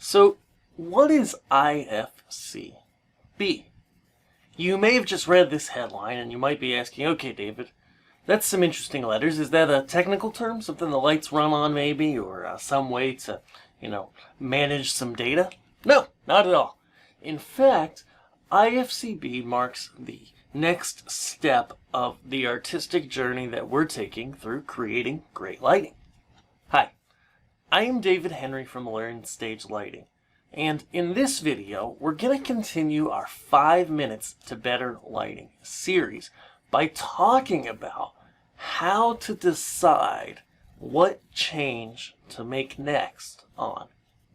So, what is IFCB? You may have just read this headline and you might be asking, okay, David, that's some interesting letters. Is that a technical term? Something the lights run on maybe? Or some way to, manage some data? No, not at all. In fact, IFCB marks the next step of the artistic journey that we're taking through creating great lighting. Hi, I am David Henry from Learn Stage Lighting, and in this video, we're going to continue our 5 Minutes to Better Lighting series by talking about how to decide what change to make next on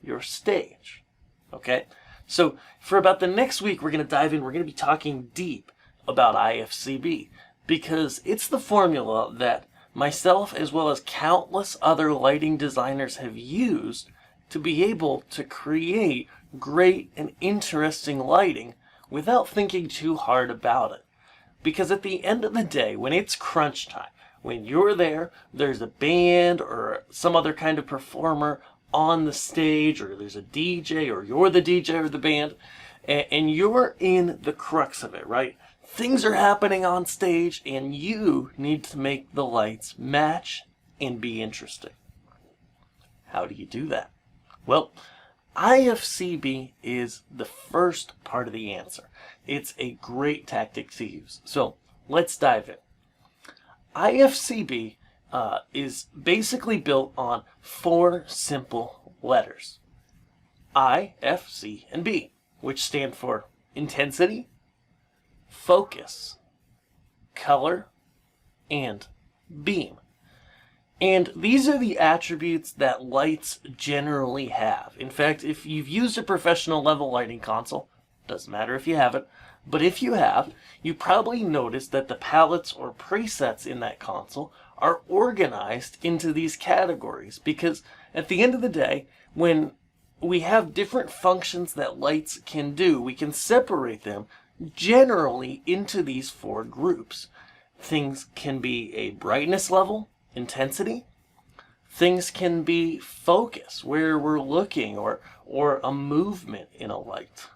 your stage. Okay? So, for about the next week, we're going to dive in, we're going to be talking deep about IFCB, because it's the formula that myself as well as countless other lighting designers have used to be able to create great and interesting lighting without thinking too hard about it. Because at the end of the day, when it's crunch time, when you're there, there's a band or some other kind of performer on the stage, or there's a DJ, or you're the DJ or the band, and you're in the crux of it, right? Things are happening on stage, and you need to make the lights match and be interesting. How do you do that? Well, IFCB is the first part of the answer. It's a great tactic to use. So let's dive in. IFCB is basically built on 4 simple letters. I, F, C, and B, which stand for intensity, focus, color, and beam. And these are the attributes that lights generally have. In fact, if you've used a professional level lighting console, doesn't matter if you haven't, but if you have, you probably noticed that the palettes or presets in that console are organized into these categories, because at the end of the day, when we have different functions that lights can do, we can separate them generally into these 4 groups. Things can be a brightness level, intensity. Things can be focus, where we're looking, or a movement in a light.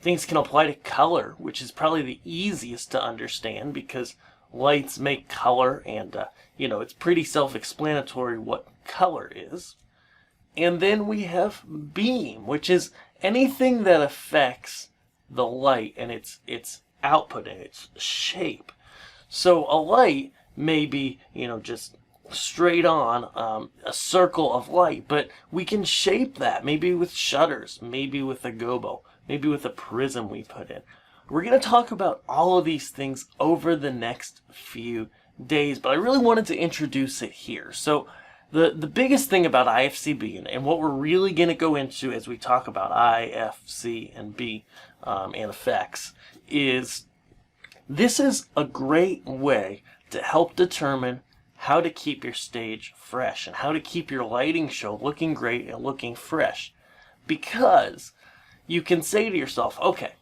Things can apply to color, which is probably the easiest to understand because lights make color, and it's pretty self-explanatory what color is. And then we have beam, which is anything that affects the light and its output and its shape. So a light may be, just straight on a circle of light, but we can shape that, maybe with shutters, maybe with a gobo, maybe with a prism we put in. We're going to talk about all of these things over the next few days, but I really wanted to introduce it here. So the biggest thing about IFCB, and what we're really going to go into as we talk about I, F, C, and B and effects, is this is a great way to help determine how to keep your stage fresh and how to keep your lighting show looking great and looking fresh. Because you can say to yourself, okay,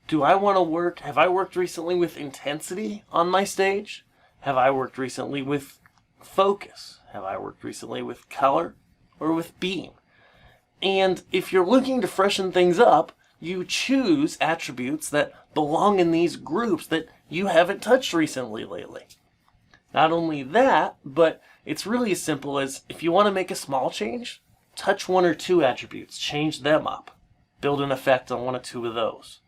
do I want to work, have I worked recently with intensity on my stage? Have I worked recently with focus? Have I worked recently with color or with beam? And if you're looking to freshen things up, you choose attributes that belong in these groups that you haven't touched recently lately. Not only that, but it's really as simple as, if you want to make a small change, touch 1 or 2 attributes, change them up, build an effect on 1 or 2 of those.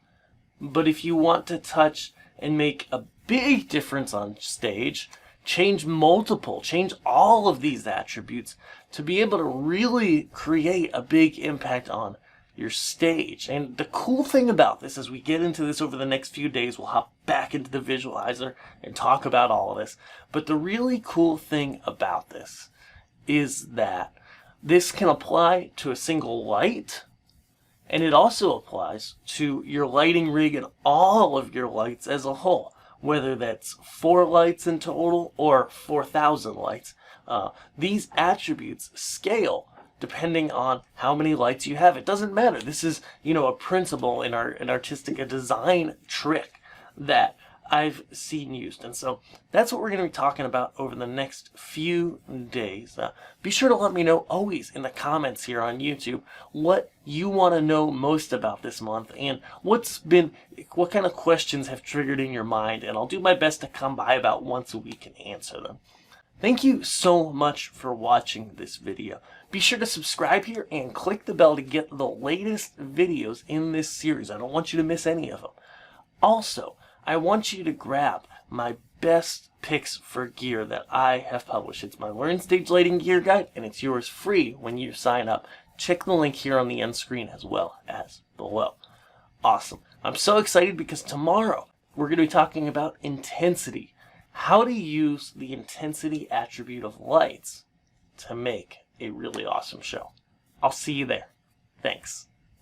But if you want to touch and make a big difference on stage, change all of these attributes to be able to really create a big impact on your stage. And the cool thing about this, as we get into this over the next few days, we'll hop back into the visualizer and talk about all of this. But the really cool thing about this is that this can apply to a single light, and it also applies to your lighting rig and all of your lights as a whole, whether that's 4 lights in total or 4,000 lights. These attributes scale depending on how many lights you have. It doesn't matter. This is, a principle in an artistic, a design trick that I've seen used. And so that's what we're going to be talking about over the next few days. Be sure to let me know always in the comments here on YouTube what you want to know most about this month and what kind of questions have triggered in your mind, and I'll do my best to come by about once a week and answer them. Thank you so much for watching this video. Be sure to subscribe here and click the bell to get the latest videos in this series. I don't want you to miss any of them. Also, I want you to grab my best picks for gear that I have published. It's my Learn Stage Lighting Gear Guide, and it's yours free when you sign up. Check the link here on the end screen as well as below. Awesome. I'm so excited because tomorrow we're going to be talking about intensity. How to use the intensity attribute of lights to make a really awesome show. I'll see you there. Thanks.